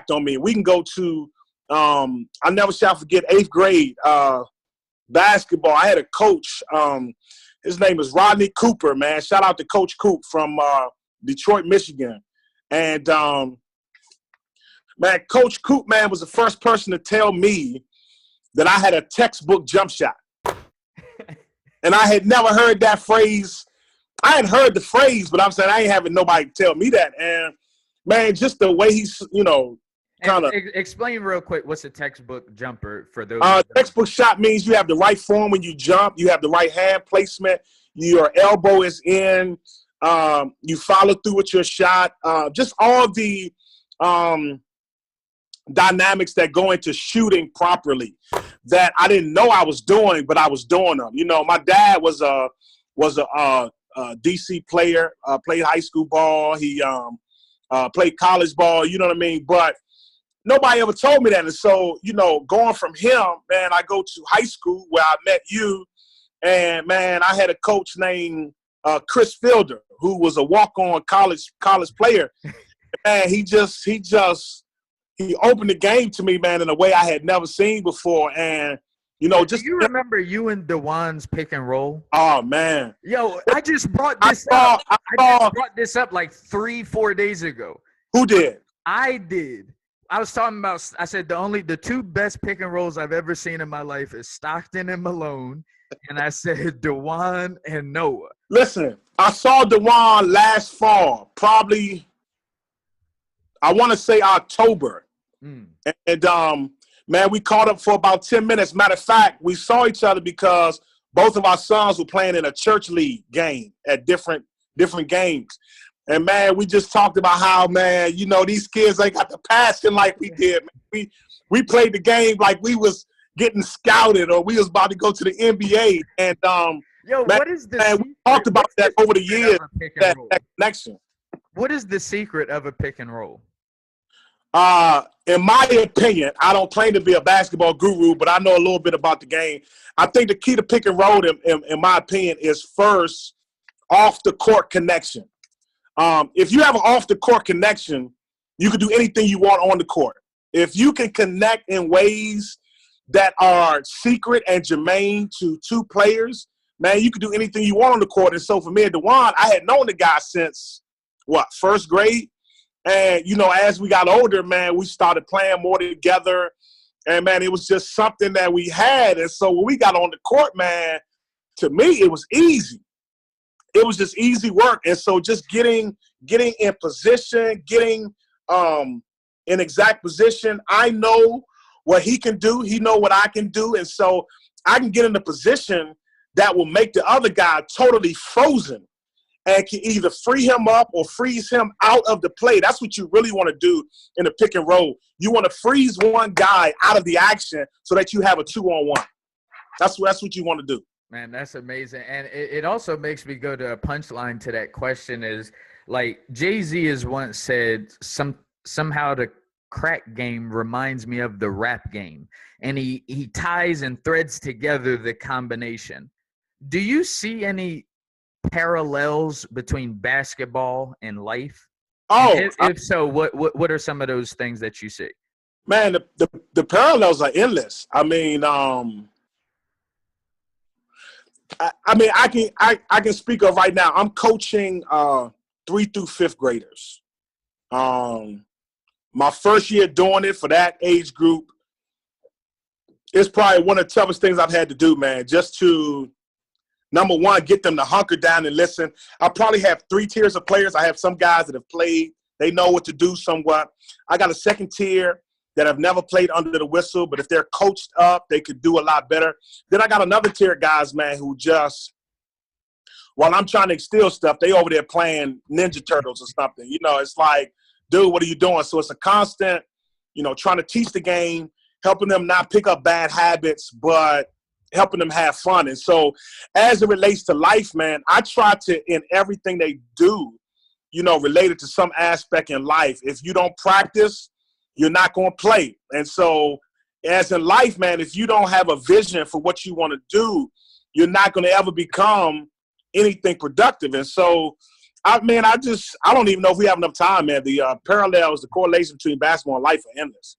impact on me. We can go to, I never shall forget, 8th grade basketball. I had a coach. His name is Rodney Cooper, man. Shout out to Coach Coop from Detroit, Michigan. And, man, Coach Coop, man, was the first person to tell me that I had a textbook jump shot. And I had never heard that phrase. I had heard the phrase, but I'm saying I ain't having nobody tell me that. And, man, just the way he's, kind of. Explain real quick, what's a textbook jumper for those? Textbook shot means you have the right form when you jump. You have the right hand placement. Your elbow is in. You follow through with your shot. Just all the dynamics that go into shooting properly that I didn't know I was doing, but I was doing them. My dad was a D.C. player, played high school ball. He played college ball, you know what I mean? But nobody ever told me that. And so, going from him, man, I go to high school where I met you. And, man, I had a coach named Chris Fielder, who was a walk-on college player. Man, he opened the game to me, man, in a way I had never seen before. And, do you remember you and DeJuan's pick and roll? Oh, man. Yo, I just brought this up. I just brought this up like 3-4 days ago. Who did? I did. I was talking about, I said the two best pick and rolls I've ever seen in my life is Stockton and Malone. And I said DeJuan and Noah. Listen, I saw DeJuan last fall, probably, I want to say October. And, man, we caught up for about 10 minutes. Matter of fact, we saw each other because both of our sons were playing in a church league game at different games. And, man, we just talked about how, man, these kids ain't got the passion like we did. Man. We played the game like we was getting scouted or we was about to go to the NBA. And, what is the secret? We talked about that over the years, that connection. What is the secret of a pick and roll? In my opinion, I don't claim to be a basketball guru, but I know a little bit about the game. I think the key to pick and roll, in my opinion, is first off the court connection. If you have an off the court connection, you can do anything you want on the court. If you can connect in ways that are secret and germane to two players, man, you can do anything you want on the court. And so for me and DeJuan, I had known the guy since, first grade? And, as we got older, man, we started playing more together. And, man, it was just something that we had. And so when we got on the court, man, to me, it was easy. It was just easy work. And so just getting in position, getting in exact position, I know what he can do. He know what I can do. And so I can get in a position that will make the other guy totally frozen and can either free him up or freeze him out of the play. That's what you really want to do in a pick and roll. You want to freeze one guy out of the action so that you have a 2-on-1. That's what you want to do. Man, that's amazing. And it also makes me go to a punchline to that question is, like, Jay-Z has once said, somehow the crack game reminds me of the rap game. And he ties and threads together the combination. Do you see any parallels between basketball and life? If so, what are some of those things that you see? Man, the parallels are endless. I mean, I can speak of right now. I'm coaching 3 through 5th graders. My first year doing it for that age group, it's probably one of the toughest things I've had to do, man, just to, number one, get them to hunker down and listen. I probably have 3 tiers of players. I have some guys that have played. They know what to do somewhat. I got a second tier that have never played under the whistle, but if they're coached up, they could do a lot better. Then I got another tier of guys, man, who just, while I'm trying to instill stuff, they over there playing Ninja Turtles or something. It's like, dude, what are you doing? So it's a constant, trying to teach the game, helping them not pick up bad habits, but helping them have fun. And so as it relates to life, man, I try to, in everything they do, related to some aspect in life. If you don't practice, you're not going to play. And so as in life, man, if you don't have a vision for what you want to do, you're not going to ever become anything productive. And so I don't even know if we have enough time, man. The parallels, the correlation between basketball and life are endless.